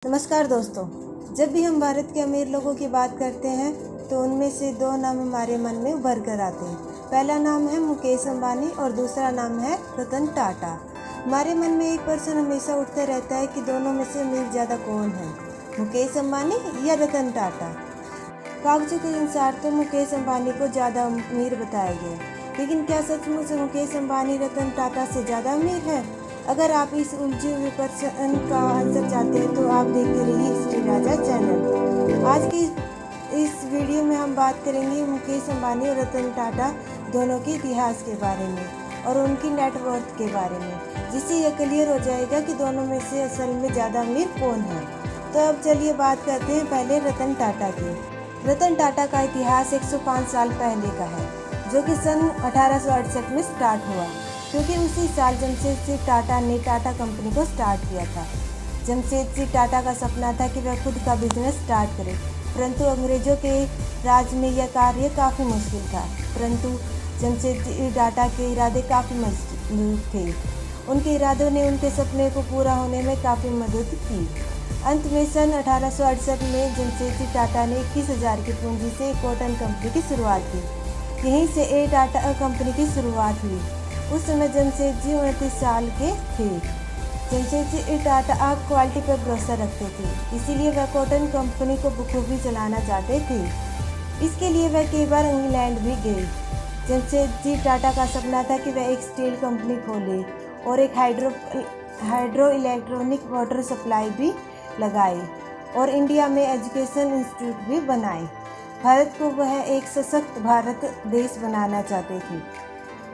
नमस्कार दोस्तों। जब भी हम भारत के अमीर लोगों की बात करते हैं तो उनमें से दो नाम हमारे मन में उभर कर आते हैं। पहला नाम है मुकेश अंबानी और दूसरा नाम है रतन टाटा। हमारे मन में एक प्रश्न हमेशा उठता रहता है कि दोनों में से अमीर ज़्यादा कौन है, मुकेश अंबानी या रतन टाटा। कागजों के अनुसार तो मुकेश अंबानी को ज़्यादा अमीर बताया गया, लेकिन क्या सचमुच मुकेश अंबानी रतन टाटा से ज़्यादा अमीर है? अगर आप इस उलझे हुए प्रश्न का आंसर चाहते हैं तो आप देखते रहिए हिस्ट्री राजा चैनल। आज की इस वीडियो में हम बात करेंगे मुकेश अंबानी और रतन टाटा दोनों के इतिहास के बारे में और उनकी नेटवर्थ के बारे में, जिससे यह क्लियर हो जाएगा कि दोनों में से असल में ज़्यादा अमीर कौन है। तो अब चलिए बात करते हैं पहले रतन टाटा की। रतन टाटा का इतिहास 105 साल पहले का है, जो कि सन 1868 में स्टार्ट हुआ, क्योंकि उसी साल जमशेदजी टाटा ने टाटा कंपनी को स्टार्ट किया था। जमशेदजी टाटा का सपना था कि वह खुद का बिजनेस स्टार्ट करे, परंतु अंग्रेजों के राज में यह कार्य काफ़ी मुश्किल था। परंतु जमशेदजी टाटा के इरादे काफ़ी मजबूत थे। उनके इरादों ने उनके सपने को पूरा होने में काफ़ी मदद की। अंत में सन 1868 में जमशेदजी टाटा ने 21,000 की पूंजी से एक कॉटन कंपनी की शुरुआत की। यहीं से ए टाटा कंपनी की शुरुआत हुई। उस समय जमशेदजी 29 साल के थे। जमशेदजी टाटा क्वालिटी पर भरोसा रखते थे, इसीलिए वह कॉटन कंपनी को बखूबी चलाना चाहते थे। इसके लिए वह कई बार इंग्लैंड भी गए। जमशेदजी टाटा का सपना था कि वह एक स्टील कंपनी खोले और एक हाइड्रो इलेक्ट्रॉनिक वाटर सप्लाई भी लगाए और इंडिया में एजुकेशन इंस्टीट्यूट भी बनाए। भारत को वह एक सशक्त भारत देश बनाना चाहते थे।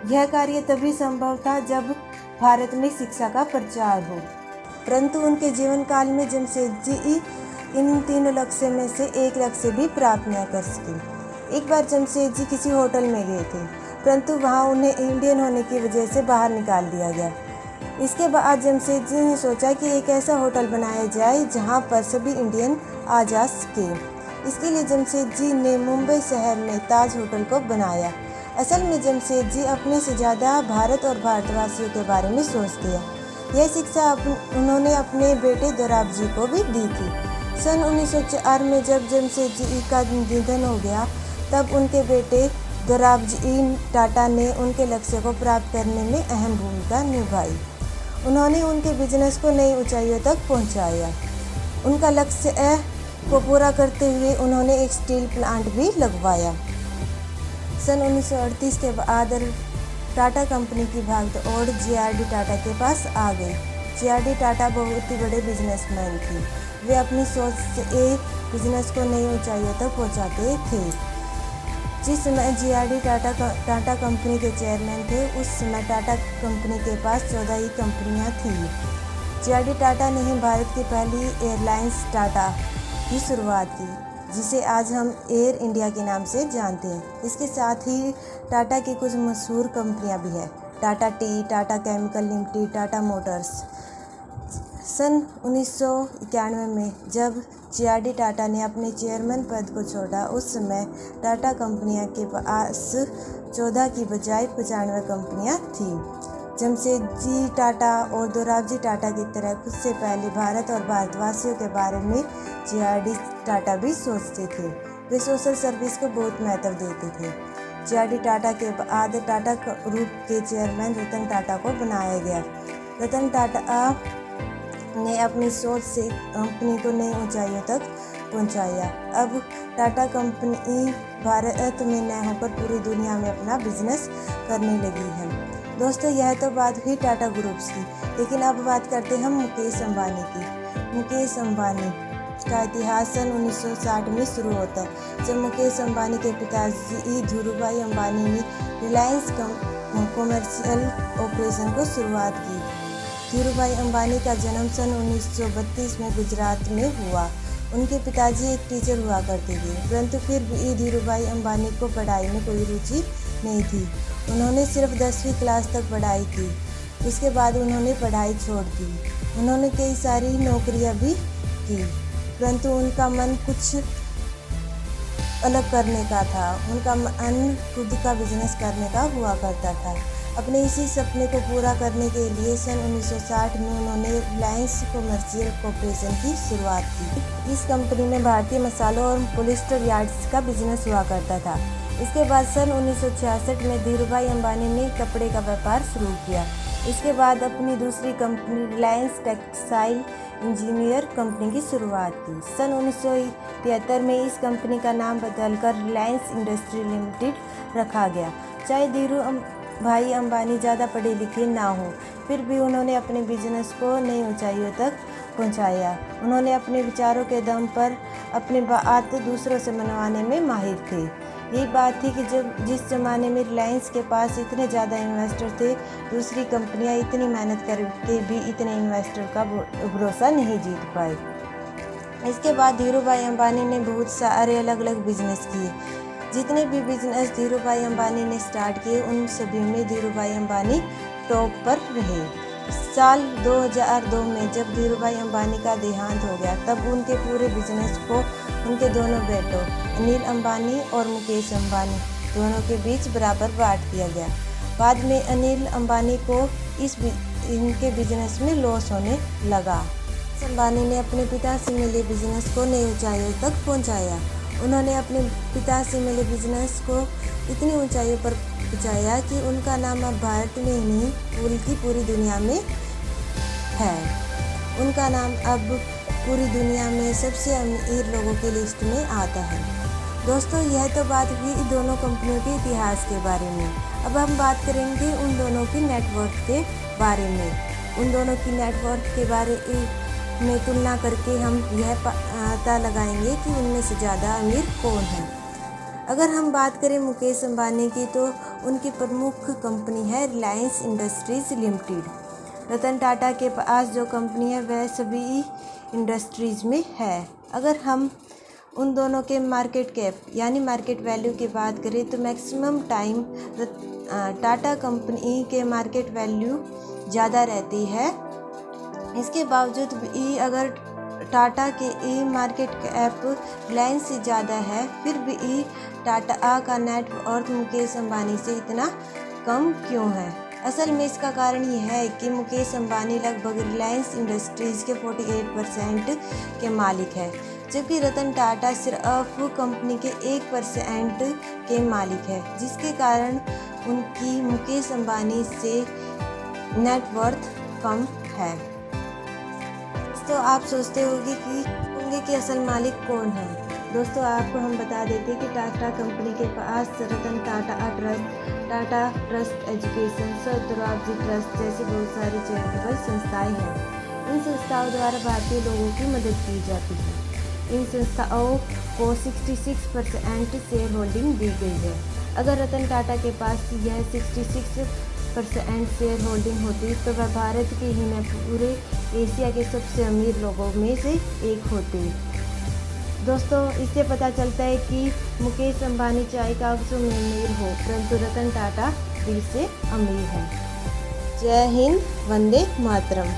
यह कार्य तभी संभव था जब भारत में शिक्षा का प्रचार हो। परंतु उनके जीवन काल में जमशेदजी इन तीनों लक्ष्य में से एक लक्ष्य भी प्राप्त न कर सके। एक बार जमशेदजी किसी होटल में गए थे, परंतु वहां उन्हें इंडियन होने की वजह से बाहर निकाल दिया गया। इसके बाद जमशेदजी ने सोचा कि एक ऐसा होटल बनाया जाए जहां पर सभी इंडियन आ जा सके। इसके लिए जमशेदजी ने मुंबई शहर में ताज होटल को बनाया। असल में जमशेदजी अपने से ज़्यादा भारत और भारतवासियों के बारे में सोचते हैं। यह शिक्षा उन्होंने अपने बेटे दोराबजी को भी दी थी। सन 1904 में जब जमशेदजी का निधन हो गया, तब उनके बेटे दोराबजी टाटा ने उनके लक्ष्य को प्राप्त करने में अहम भूमिका निभाई। उन्होंने उनके बिजनेस को नई ऊंचाइयों तक पहुंचाया। उनका लक्ष्य को पूरा करते हुए उन्होंने एक स्टील प्लांट भी लगवाया। सन 1938 के बाद टाटा कंपनी की भागदौड़ जीआरडी टाटा के पास आ गई। जीआरडी टाटा बहुत ही बड़े बिजनेसमैन थे। वे अपनी सोच से बिजनेस को नई ऊंचाइयों तक पहुंचाते थे। जिस समय जीआरडी टाटा कंपनी के चेयरमैन थे, उस समय टाटा कंपनी के पास 14 ही कंपनियां थीं। जीआरडी टाटा ने ही भारत की पहली एयरलाइंस टाटा की शुरुआत की, जिसे आज हम एयर इंडिया के नाम से जानते हैं। इसके साथ ही टाटा की कुछ मशहूर कंपनियां भी हैं, Tata tea, Tata chemical limited, Tata motors. सन 1991 में जब जीआरडी टाटा ने अपने चेयरमैन पद को छोड़ा, उस समय टाटा कंपनियां के पास 14 की बजाय 95 कंपनियां थीं। जमशेदजी टाटा और दोराबजी टाटा की तरह खुद से पहले भारत और भारतवासियों के बारे में जीआरडी टाटा भी सोचते थे। वे सोशल सर्विस को बहुत महत्व देते थे। जीआरडी टाटा के बाद टाटा ग्रुप के चेयरमैन रतन टाटा को बनाया गया। रतन टाटा ने अपनी सोच से कंपनी को नई ऊंचाइयों तक पहुंचाया। अब टाटा कंपनी भारत में न होकर पूरी दुनिया में अपना बिजनेस करने लगी है। दोस्तों, यह तो बात हुई टाटा ग्रुप्स की, लेकिन अब बात करते हैं हम मुकेश अंबानी की। मुकेश अंबानी का इतिहास सन 1960 में शुरू होता है, जब मुकेश अंबानी के पिताजी धीरूभाई अंबानी ने रिलायंस कॉमर्शियल ऑपरेशन को शुरुआत की। धीरूभाई अंबानी का जन्म सन 1932 में गुजरात में हुआ। उनके पिताजी एक टीचर हुआ करते थे, परंतु फिर भी धीरूभाई अंबानी को पढ़ाई में कोई रुचि नहीं थी। उन्होंने सिर्फ 10वीं क्लास तक पढ़ाई की। उसके बाद उन्होंने पढ़ाई छोड़ दी। उन्होंने कई सारी नौकरियां भी की, परंतु उनका मन कुछ अलग करने का था। उनका मन खुद का बिजनेस करने का हुआ करता था। अपने इसी सपने को पूरा करने के लिए सन 1960 में उन्होंने रिलायंस कमर्शियल कॉरपोरेशन की शुरुआत की। इस कंपनी में भारतीय मसालों और पॉलिस्टर यार्ड्स का बिजनेस हुआ करता था। इसके बाद सन 1966 में धीरूभाई अंबानी ने कपड़े का व्यापार शुरू किया। इसके बाद अपनी दूसरी company Reliance textile engineer company की शुरुआत की। सन 1973 में इस कंपनी का नाम बदलकर रिलायंस इंडस्ट्री लिमिटेड रखा गया। चाहे धीरू भाई अंबानी ज़्यादा पढ़े लिखे ना हो, फिर भी उन्होंने अपने बिजनेस को नई ऊंचाइयों तक पहुंचाया। उन्होंने अपने विचारों के दम पर अपनी बात दूसरों से मनवाने में माहिर थे। यही बात थी कि जब जिस ज़माने में रिलायंस के पास इतने ज़्यादा इन्वेस्टर थे, दूसरी कंपनियां इतनी मेहनत करके भी इतने इन्वेस्टर का भरोसा नहीं जीत पाए। इसके बाद धीरूभाई अंबानी ने बहुत सारे अलग अलग बिजनेस किए। जितने भी बिजनेस धीरूभाई अंबानी ने स्टार्ट किए, उन सभी में धीरूभाई अंबानी टॉप पर रहे। साल 2002 में जब धीरूभाई अंबानी का देहांत हो गया, तब उनके पूरे बिजनेस को उनके दोनों बेटों अनिल अंबानी और मुकेश अंबानी दोनों के बीच बराबर बांट दिया गया। बाद में अनिल अंबानी को इनके बिजनेस में लॉस होने लगा। अंबानी ने अपने पिता से मिले बिजनेस को नई ऊंचाइयों तक पहुंचाया। उन्होंने अपने पिता से मिले बिजनेस को इतनी ऊंचाइयों पर पहुंचाया कि उनका नाम अब भारत में ही नहीं बल्कि पूरी दुनिया में है। उनका नाम अब पूरी दुनिया में सबसे अमीर लोगों की लिस्ट में आता है। दोस्तों, यह तो बात हुई दोनों कंपनियों के इतिहास के बारे में। अब हम बात करेंगे उन दोनों की नेटवर्थ के बारे में। उन दोनों की नेटवर्थ के बारे में तुलना करके हम यह पता लगाएंगे कि उनमें से ज़्यादा अमीर कौन है। अगर हम बात करें मुकेश अंबानी की, तो उनकी प्रमुख कंपनी है रिलायंस इंडस्ट्रीज़ लिमिटेड। रतन टाटा के पास जो कंपनी है वह सभी इंडस्ट्रीज़ में है। अगर हम उन दोनों के मार्केट कैप यानी मार्केट वैल्यू की बात करें, तो मैक्सिमम टाइम टाटा कंपनी के मार्केट वैल्यू ज़्यादा रहती है। इसके बावजूद भी अगर टाटा के मार्केट कैप रिलायंस से ज़्यादा है, फिर भी टाटा का नेट वर्थ मुकेश अंबानी से इतना कम क्यों है? असल में इसका कारण यह है कि मुकेश अंबानी लगभग रिलायंस इंडस्ट्रीज़ के 48% के मालिक है, जबकि रतन टाटा सिर्फ कंपनी के 1% के मालिक है, जिसके कारण उनकी मुकेश अंबानी से नेटवर्थ कम है। तो आप सोचते होंगे कि असल मालिक कौन है। दोस्तों, आपको हम बता देते कि टाटा कंपनी के पास रतन टाटा ट्रस्ट एजुकेशन, स्वराज्य ट्रस्ट जैसी बहुत सारी चैरिटेबल संस्थाएं हैं। इन संस्थाओं द्वारा भारतीय लोगों की मदद की जाती है। इन संस्थाओं को 66% शेयर होल्डिंग दी गई है। अगर रतन टाटा के पास यह 66% शेयर होल्डिंग होती तो वह भारत के ही न पूरे एशिया के सबसे अमीर लोगों में से एक होते। दोस्तों, इससे पता चलता है कि मुकेश अंबानी चाहे कागजों में अमीर हो, परंतु रतन टाटा दिल से अमीर है। जय हिंद, वंदे मातरम।